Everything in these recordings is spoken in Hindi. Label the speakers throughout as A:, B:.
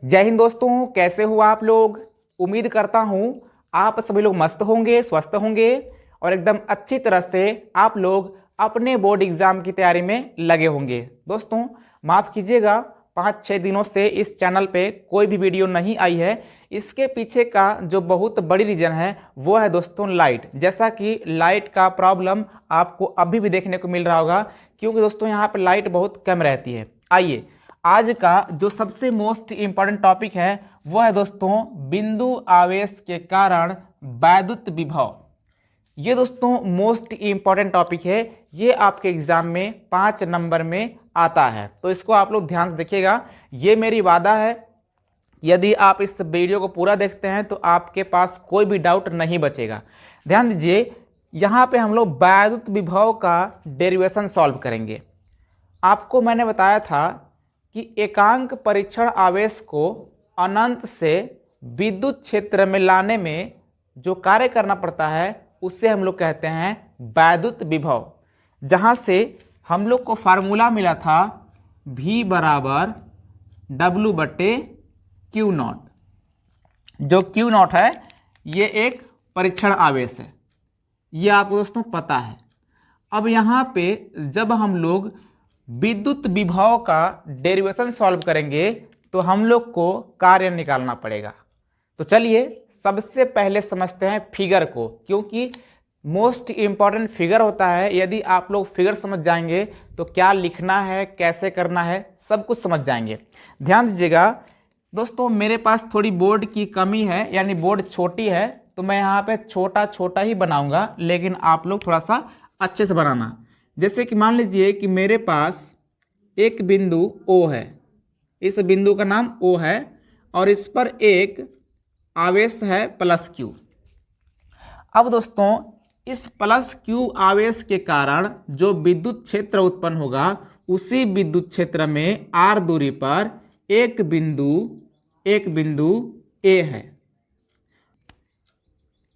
A: जय हिंद दोस्तों, कैसे हो आप लोग। उम्मीद करता हूँ आप सभी लोग मस्त होंगे, स्वस्थ होंगे और एकदम अच्छी तरह से आप लोग अपने बोर्ड एग्जाम की तैयारी में लगे होंगे। दोस्तों माफ़ कीजिएगा, 5-6 दिनों से इस चैनल पे कोई भी वीडियो नहीं आई है। इसके पीछे का जो बहुत बड़ी रीज़न है वो है दोस्तों लाइट। जैसा कि लाइट का प्रॉब्लम आपको अभी भी देखने को मिल रहा होगा, क्योंकि दोस्तों यहाँ पर लाइट बहुत कम रहती है। आइए, आज का जो सबसे मोस्ट इम्पॉर्टेंट टॉपिक है वो है दोस्तों बिंदु आवेश के कारण वैद्युत विभव। ये दोस्तों मोस्ट इम्पॉर्टेंट टॉपिक है, ये आपके एग्जाम में 5 नंबर में आता है, तो इसको आप लोग ध्यान से देखिएगा। ये मेरी वादा है, यदि आप इस वीडियो को पूरा देखते हैं तो आपके पास कोई भी डाउट नहीं बचेगा। ध्यान दीजिए, यहाँ पे हम लोग वैद्युत विभव का डेरिवेशन सॉल्व करेंगे। आपको मैंने बताया था कि एकांक परीक्षण आवेश को अनंत से विद्युत क्षेत्र में लाने में जो कार्य करना पड़ता है उसे हम लोग कहते हैं वैद्युत विभव। जहाँ से हम लोग को फार्मूला मिला था V बराबर W/Q0। जो Q0 है ये एक परीक्षण आवेश है, ये आपको दोस्तों पता है। अब यहाँ पे जब हम लोग विद्युत विभव का डेरिवेशन सॉल्व करेंगे तो हम लोग को कार्य निकालना पड़ेगा। तो चलिए सबसे पहले समझते हैं फिगर को, क्योंकि मोस्ट इम्पॉर्टेंट फिगर होता है। यदि आप लोग फिगर समझ जाएंगे तो क्या लिखना है, कैसे करना है, सब कुछ समझ जाएंगे। ध्यान दीजिएगा दोस्तों, मेरे पास थोड़ी बोर्ड की कमी है, यानी बोर्ड छोटी है, तो मैं यहाँ पे छोटा छोटा ही बनाऊंगा, लेकिन आप लोग थोड़ा सा अच्छे से बनाना। जैसे कि मान लीजिए कि मेरे पास एक बिंदु O है, इस बिंदु का नाम O है और इस पर एक आवेश है +Q। अब दोस्तों इस +Q आवेश के कारण जो विद्युत क्षेत्र उत्पन्न होगा, उसी विद्युत क्षेत्र में R दूरी पर एक बिंदु A है।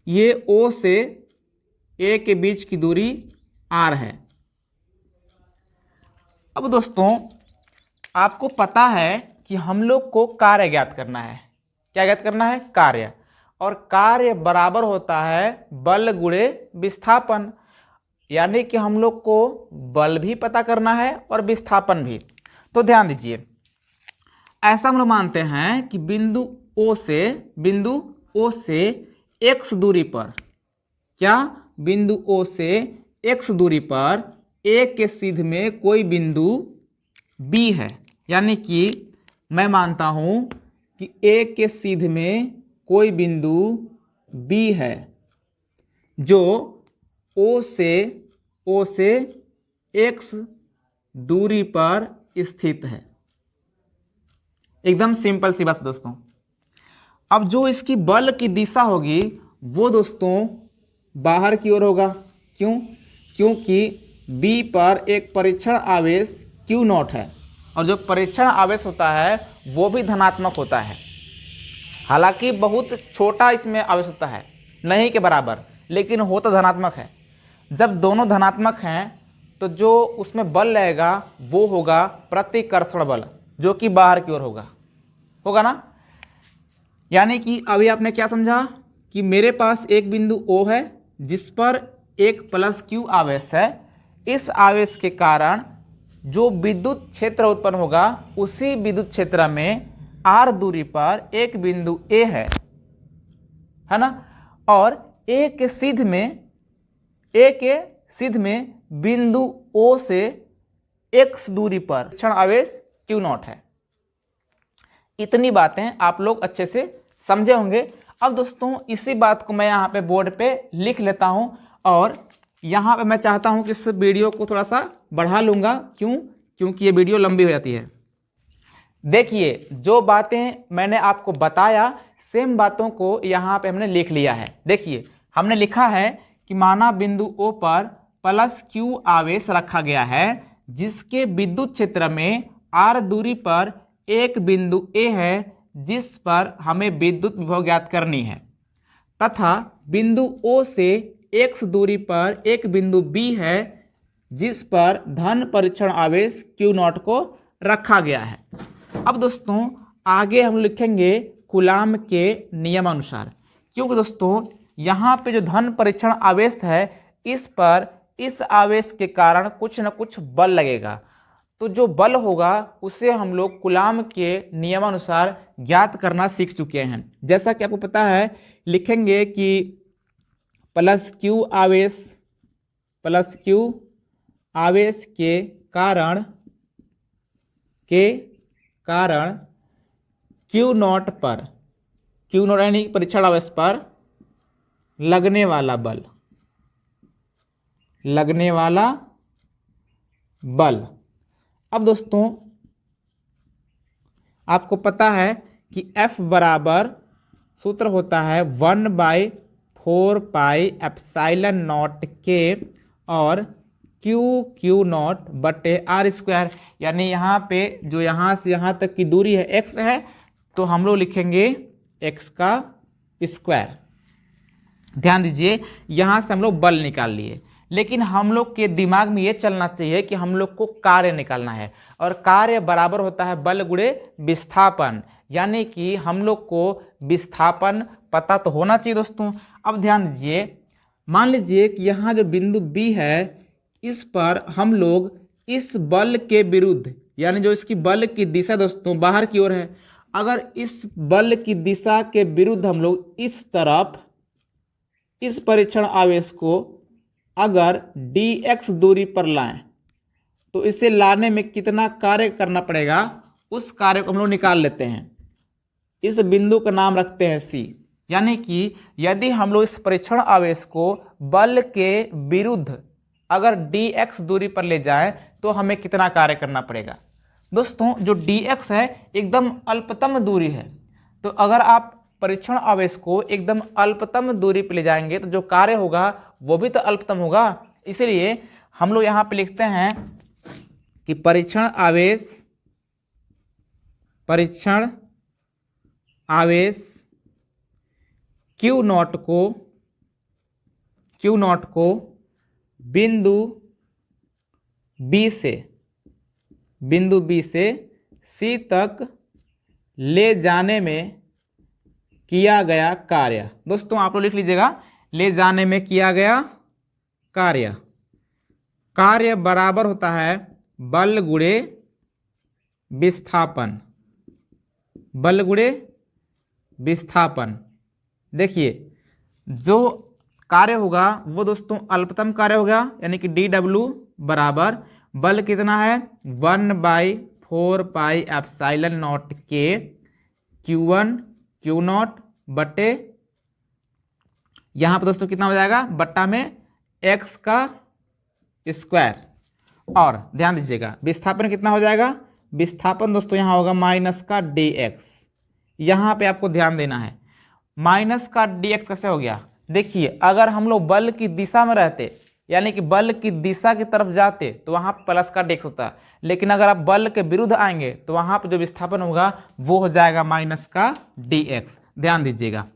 A: ये O से A के बीच की दूरी R है। अब दोस्तों आपको पता है कि हम लोग को कार्य ज्ञात करना है। क्या ज्ञात करना है? कार्य। और कार्य बराबर होता है बल गुणे विस्थापन, यानी कि हम लोग को बल भी पता करना है और विस्थापन भी। तो ध्यान दीजिए, ऐसा हम लोग मानते हैं कि बिंदु O से x दूरी पर, क्या बिंदु O से x दूरी पर A के सीध में कोई बिंदु B है, यानी कि मैं मानता हूं कि A के सीध में कोई बिंदु B है जो O से x दूरी पर स्थित है। एकदम सिंपल सी बात दोस्तों। अब जो इसकी बल की दिशा होगी वो दोस्तों बाहर की ओर होगा। क्यों? क्योंकि B पर एक परीक्षण आवेश Q0 है, और जो परीक्षण आवेश होता है वो भी धनात्मक होता है। हालांकि बहुत छोटा इसमें आवेश होता है, नहीं के बराबर, लेकिन होता धनात्मक है। जब दोनों धनात्मक हैं तो जो उसमें बल लगेगा वो होगा प्रतिकर्षण बल, जो कि बाहर की ओर होगा ना। यानी कि अभी आपने क्या समझा कि मेरे पास एक बिंदु O है जिस पर एक +Q आवेश है। इस आवेश के कारण जो विद्युत क्षेत्र उत्पन्न होगा, उसी विद्युत क्षेत्र में R दूरी पर एक बिंदु A है ना, और A के सीध में बिंदु O से x दूरी पर क्षण आवेश Q0 है। इतनी बातें आप लोग अच्छे से समझे होंगे। अब दोस्तों इसी बात को मैं यहाँ पे बोर्ड पे लिख लेता हूँ, और यहाँ पे मैं चाहता हूँ कि इस वीडियो को थोड़ा सा बढ़ा लूँगा। क्यों? क्योंकि ये वीडियो लंबी हो जाती है। देखिए, जो बातें मैंने आपको बताया सेम बातों को यहाँ पे हमने लिख लिया है। देखिए, हमने लिखा है कि माना बिंदु O पर +Q आवेश रखा गया है, जिसके विद्युत क्षेत्र में R दूरी पर एक बिंदु A है जिस पर हमें विद्युत विभव ज्ञात करनी है, तथा बिंदु O से x दूरी पर एक बिंदु B है जिस पर धन परीक्षण आवेश Q0 को रखा गया है। अब दोस्तों आगे हम लिखेंगे कूलाम के नियमानुसार, क्योंकि दोस्तों यहाँ पे जो धन परीक्षण आवेश है इस पर इस आवेश के कारण कुछ न कुछ बल लगेगा, तो जो बल होगा उसे हम लोग कूलाम के नियमानुसार ज्ञात करना सीख चुके हैं। जैसा कि आपको पता है, लिखेंगे कि प्लस क्यू आवेश के कारण क्यू नॉट यानी परीक्षण आवेश पर लगने वाला बल। अब दोस्तों आपको पता है कि F बराबर सूत्र होता है 1/4 पाई एप्सिलॉन नॉट के और क्यू नॉट बटे आर स्क्वायर, यानी यहाँ पे जो यहाँ से यहाँ तक की दूरी है x है, तो हम लोग लिखेंगे x का स्क्वायर। ध्यान दीजिए, यहाँ से हम लोग बल निकाल लिए, लेकिन हम लोग के दिमाग में ये चलना चाहिए कि हम लोग को कार्य निकालना है, और कार्य बराबर होता है बल गुणे विस्थापन, यानी कि हम लोग को विस्थापन पता तो होना चाहिए दोस्तों। अब ध्यान दीजिए, मान लीजिए कि यहाँ जो बिंदु B है इस पर हम लोग इस बल के विरुद्ध, यानी जो इसकी बल की दिशा दोस्तों बाहर की ओर है, अगर इस बल की दिशा के विरुद्ध हम लोग इस तरफ इस परीक्षण आवेश को अगर dx दूरी पर लाएं तो इसे लाने में कितना कार्य करना पड़ेगा, उस कार्य को हम लोग निकाल लेते हैं। इस बिंदु का नाम रखते हैं C, यानी कि यदि हम लोग इस परीक्षण आवेश को बल के विरुद्ध अगर dx दूरी पर ले जाएं तो हमें कितना कार्य करना पड़ेगा। दोस्तों जो dx है एकदम अल्पतम दूरी है, तो अगर आप परीक्षण आवेश को एकदम अल्पतम दूरी पर ले जाएंगे तो जो कार्य होगा वो भी तो अल्पतम होगा। इसलिए हम लोग यहाँ पे लिखते हैं कि परीक्षण आवेश क्यू नॉट को बिंदु B से C तक ले जाने में किया गया कार्य। दोस्तों आप लोग लिख लीजिएगा, ले जाने में किया गया कार्य बराबर होता है बल गुणे विस्थापन। देखिए जो कार्य होगा वो दोस्तों अल्पतम कार्य होगा, यानी कि dw बराबर बल कितना है 1/4 पाई एप्सिलॉन नॉट के क्यू नॉट बटे, यहाँ पर दोस्तों कितना हो जाएगा बट्टा में x का स्क्वायर। और ध्यान दीजिएगा विस्थापन कितना हो जाएगा, विस्थापन दोस्तों यहाँ होगा माइनस का dx। यहाँ पे आपको ध्यान देना है, माइनस का dx कैसे हो गया। देखिए अगर हम लोग बल की दिशा में रहते, यानी कि बल की दिशा की तरफ जाते तो वहाँ प्लस का dx होता, लेकिन अगर आप बल के विरुद्ध आएंगे तो वहाँ पर जो विस्थापन होगा वो हो जाएगा माइनस का dx। ध्यान दीजिएगा,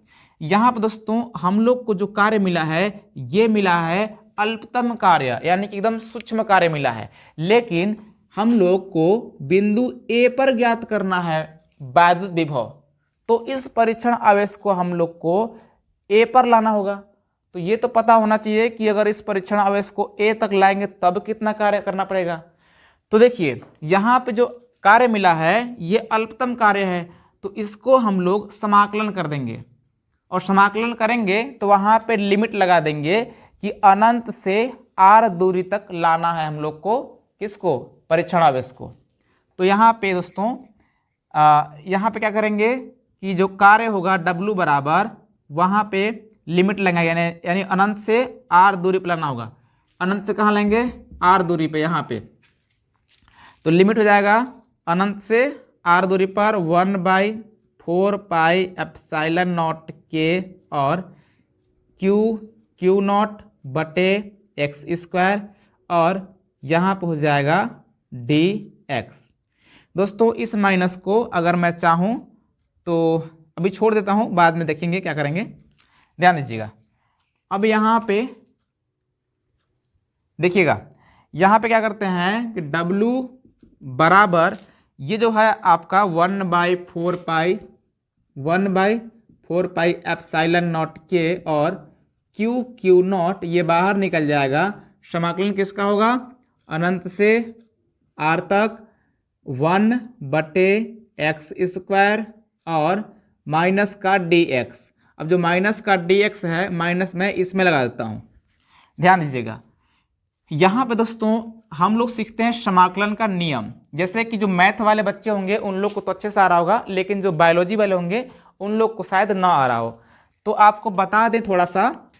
A: यहाँ पर दोस्तों हम लोग को जो कार्य मिला है ये मिला है अल्पतम कार्य, यानी कि एकदम सूक्ष्म कार्य मिला है, लेकिन हम लोग को बिंदु A पर ज्ञात करना है वैद्युत विभव, तो इस परीक्षण आवेश को हम लोग को A पर लाना होगा। तो ये तो पता होना चाहिए कि अगर इस परीक्षण आवेश को A तक लाएंगे तब कितना कार्य करना पड़ेगा। तो देखिए यहाँ पे जो कार्य मिला है ये अल्पतम कार्य है, तो इसको हम लोग समाकलन कर देंगे, और समाकलन करेंगे तो वहाँ पे लिमिट लगा देंगे कि अनंत से r दूरी तक लाना है हम लोग को, किसको, परीक्षण आवेश को। तो यहाँ पे दोस्तों यहाँ पे क्या करेंगे कि जो कार्य होगा W बराबर वहाँ पे लिमिट लगाएंगे, यानी अनंत से r दूरी पर लाना होगा। अनंत से कहाँ लेंगे, r दूरी पे, यहाँ पे तो लिमिट हो जाएगा अनंत से r दूरी पर 1/4 पाई एप्सिलॉन नॉट के और क्यू नॉट बटे एक्स स्क्वायर, और यहाँ पर हो जाएगा dx। दोस्तों इस माइनस को अगर मैं चाहूँ तो अभी छोड़ देता हूँ, बाद में देखेंगे क्या करेंगे। ध्यान दीजिएगा, अब यहाँ पे देखिएगा, यहाँ पे क्या करते हैं कि W बराबर ये जो है आपका 1/4 पाई एप्सिलॉन नॉट के और क्यू नॉट ये बाहर निकल जाएगा। समाकलन किसका होगा? अनंत से आर तक 1/x² और माइनस का dx। अब जो माइनस का dx है माइनस मैं इसमें लगा देता हूँ, ध्यान दीजिएगा। यहाँ पे दोस्तों हम लोग सीखते हैं समाकलन का नियम। जैसे कि जो मैथ वाले बच्चे होंगे उन लोग को तो अच्छे से आ रहा होगा, लेकिन जो बायोलॉजी वाले होंगे उन लोग को शायद ना आ रहा हो। तो आपको बता दें थोड़ा सा,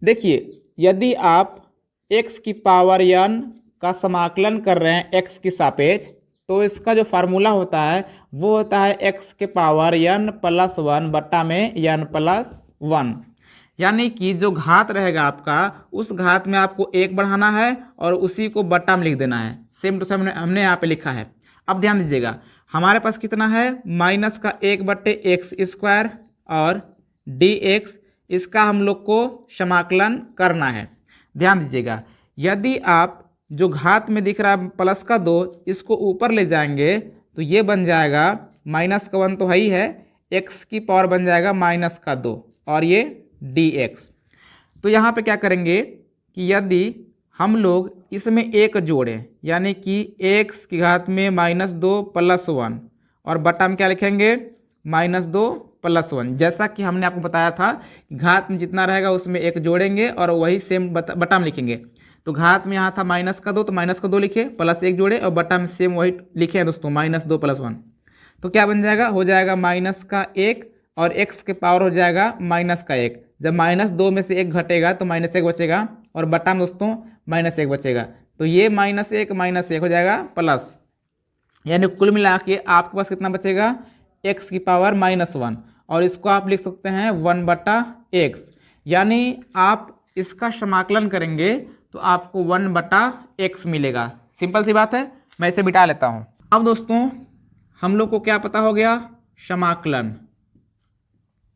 A: देखिए यदि आप x की पावर n का समाकलन कर रहे हैं x की सापेक्ष, तो इसका जो फार्मूला होता है वो होता है x के पावर n+1 बटा में n+1। यानी कि जो घात रहेगा आपका उस घात में आपको 1 बढ़ाना है और उसी को बटा में लिख देना है। सेम टू सेम हमने यहाँ पे लिखा है। अब ध्यान दीजिएगा हमारे पास कितना है, माइनस का 1/x² और dx, इसका हम लोग को समाकलन करना है। ध्यान दीजिएगा यदि आप जो घात में दिख रहा है प्लस का 2 इसको ऊपर ले जाएंगे तो ये बन जाएगा माइनस का 1 तो है ही है, x की पावर बन जाएगा माइनस का 2 और ये dx। तो यहाँ पे क्या करेंगे कि यदि हम लोग इसमें एक जोड़ें, यानी कि x की घात में -2 + 1 और बटा में क्या लिखेंगे -2 + 1। जैसा कि हमने आपको बताया था घात में जितना रहेगा उसमें एक जोड़ेंगे और वही सेम बटा में लिखेंगे। तो घात में यहाँ था -2 तो -2 लिखे, प्लस 1 जोड़े और बटा में सेम वही लिखे हैं दोस्तों -2 + 1। तो क्या बन जाएगा, हो जाएगा -1 और x के पावर हो जाएगा -1। जब -2 में से 1 घटेगा तो -1 बचेगा और बटा में दोस्तों -1 बचेगा। तो ये -1 हो जाएगा प्लस, यानी कुल मिला के आपके पास कितना बचेगा, x की पावर -1 और इसको आप लिख सकते हैं 1/x। यानी आप इसका समाकलन करेंगे तो आपको 1/x मिलेगा। सिंपल सी बात है, मैं इसे मिटा लेता हूँ। अब दोस्तों हम लोग को क्या पता हो गया, समाकलन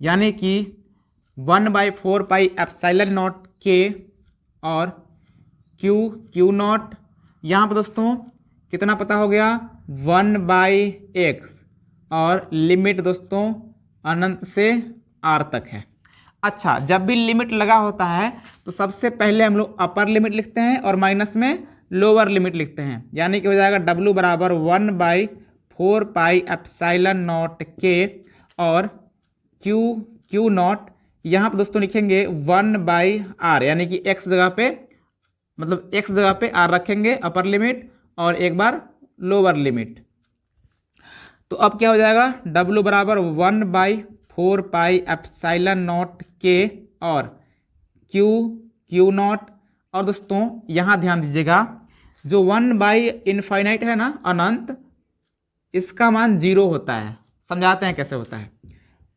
A: यानी कि 1/4 पाई एप्सिलॉन नॉट के और क्यू नॉट। यहाँ पर दोस्तों कितना पता हो गया, 1/x और लिमिट दोस्तों अनंत से r तक है। अच्छा, जब भी लिमिट लगा होता है तो सबसे पहले हम लोग अपर लिमिट लिखते हैं और माइनस में लोअर लिमिट लिखते हैं। यानी कि हो जाएगा w बराबर 1/4 पाई एप्सिलॉन नॉट के और क्यू नॉट। यहाँ पर दोस्तों लिखेंगे 1/r, यानी कि x जगह पे मतलब x जगह पे r रखेंगे अपर लिमिट और एक बार लोअर लिमिट। तो अब क्या हो जाएगा, w बराबर 1/4 पाई एप्सिलॉन नॉट के और क्यू नॉट। और दोस्तों यहाँ ध्यान दीजिएगा जो 1/∞ है ना अनंत, इसका मान 0 होता है। समझाते हैं कैसे होता है।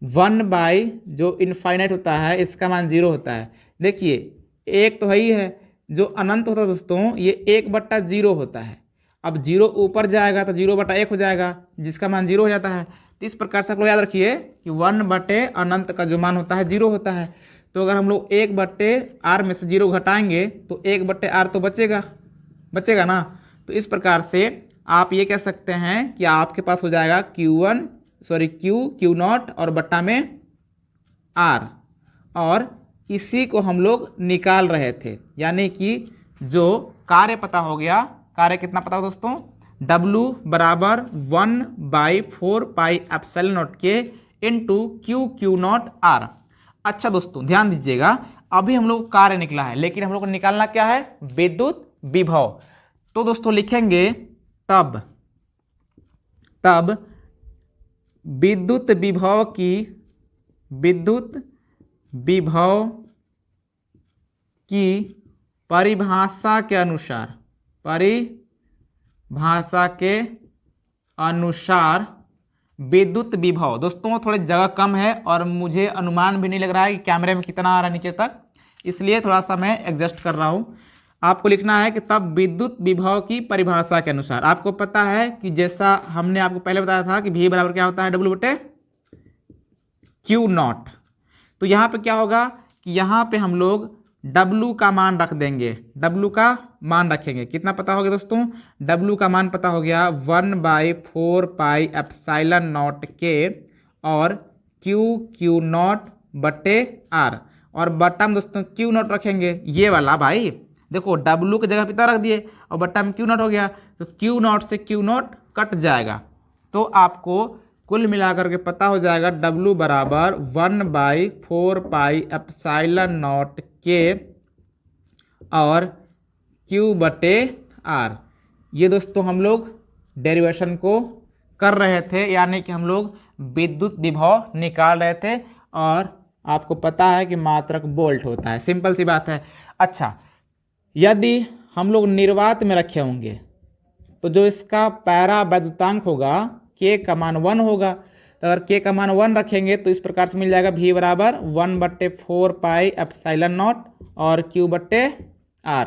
A: 1/ जो इनफाइनाइट होता है इसका मान 0 होता है। देखिए एक तो है ही है, जो अनंत होता है दोस्तों ये 1/0 होता है। अब 0 ऊपर जाएगा तो 0/1 हो जाएगा जिसका मान 0 हो जाता है। तो इस प्रकार से आप लोग याद रखिए कि 1/अनंत का जो मान होता है 0 होता है। तो अगर हम लोग 1/r में से 0 घटाएंगे तो 1/r तो बचेगा ना। तो इस प्रकार से आप ये कह सकते हैं कि आपके पास हो जाएगा क्यू नॉट और बट्टा में r, और इसी को हम लोग निकाल रहे थे। यानी कि जो कार्य पता हो गया, कार्य कितना पता हो दोस्तों, w बराबर 1/4 पाई एप्सिलॉन नॉट के इंटू क्यू नॉट r। अच्छा दोस्तों ध्यान दीजिएगा, अभी हम लोग कार्य निकला है, लेकिन हम लोग को निकालना क्या है, विद्युत विभव। तो दोस्तों लिखेंगे तब विद्युत विभव की परिभाषा के अनुसार विद्युत विभव। दोस्तों थोड़ी जगह कम है और मुझे अनुमान भी नहीं लग रहा है कि कैमरे में कितना आ रहा है नीचे तक, इसलिए थोड़ा सा मैं एडजस्ट कर रहा हूँ। आपको लिखना है कि तब विद्युत विभव की परिभाषा के अनुसार। आपको पता है कि जैसा हमने आपको पहले बताया था कि V बराबर क्या होता है, W/Q नॉट। तो यहाँ पे क्या होगा कि यहाँ पे हम लोग W का मान रख देंगे, W का मान रखेंगे। कितना पता हो गया दोस्तों? W का मान पता हो गया 1/4πε0 के और Q नॉट बटे R, और बट्टा में दोस्तों Q नॉट रखेंगे, ये वाला भाई देखो W की जगह पिता रख दिए और बट्टा में Q नॉट हो गया, तो Q नॉट से Q नॉट कट जाएगा, तो आपको कुल मिलाकर के पता हो जाएगा W बराबर 1/4πε0 के और Q बटे R। ये दोस्तों हम लोग डेरिवेशन को कर रहे थे, यानी कि हम लोग विद्युत विभव निकाल रहे थे, और आपको पता है कि मात्रक वोल्ट होता है, सिंपल सी बात है। अच्छा, यदि हम लोग निर्वात में रखे होंगे तो जो इसका पैरा वैद्युतांक होगा K का मान 1 होगा, तो अगर K का मान 1 रखेंगे तो इस प्रकार से मिल जाएगा V बराबर 1/4πε0 और Q बट्टे R।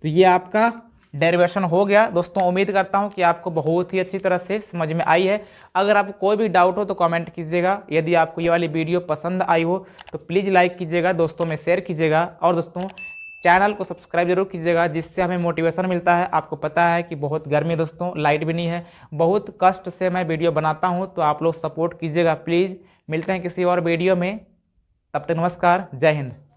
A: तो ये आपका डेरिवेशन हो गया दोस्तों। उम्मीद करता हूँ कि आपको बहुत ही अच्छी तरह से समझ में आई है। अगर आपको कोई भी डाउट हो तो कमेंट कीजिएगा। यदि आपको ये वाली वीडियो पसंद आई हो तो प्लीज़ लाइक कीजिएगा, दोस्तों में शेयर कीजिएगा, और दोस्तों चैनल को सब्सक्राइब जरूर कीजिएगा, जिससे हमें मोटिवेशन मिलता है। आपको पता है कि बहुत गर्मी दोस्तों, लाइट भी नहीं है, बहुत कष्ट से मैं वीडियो बनाता हूँ, तो आप लोग सपोर्ट कीजिएगा प्लीज़। मिलते हैं किसी और वीडियो में, तब तक नमस्कार, जय हिंद।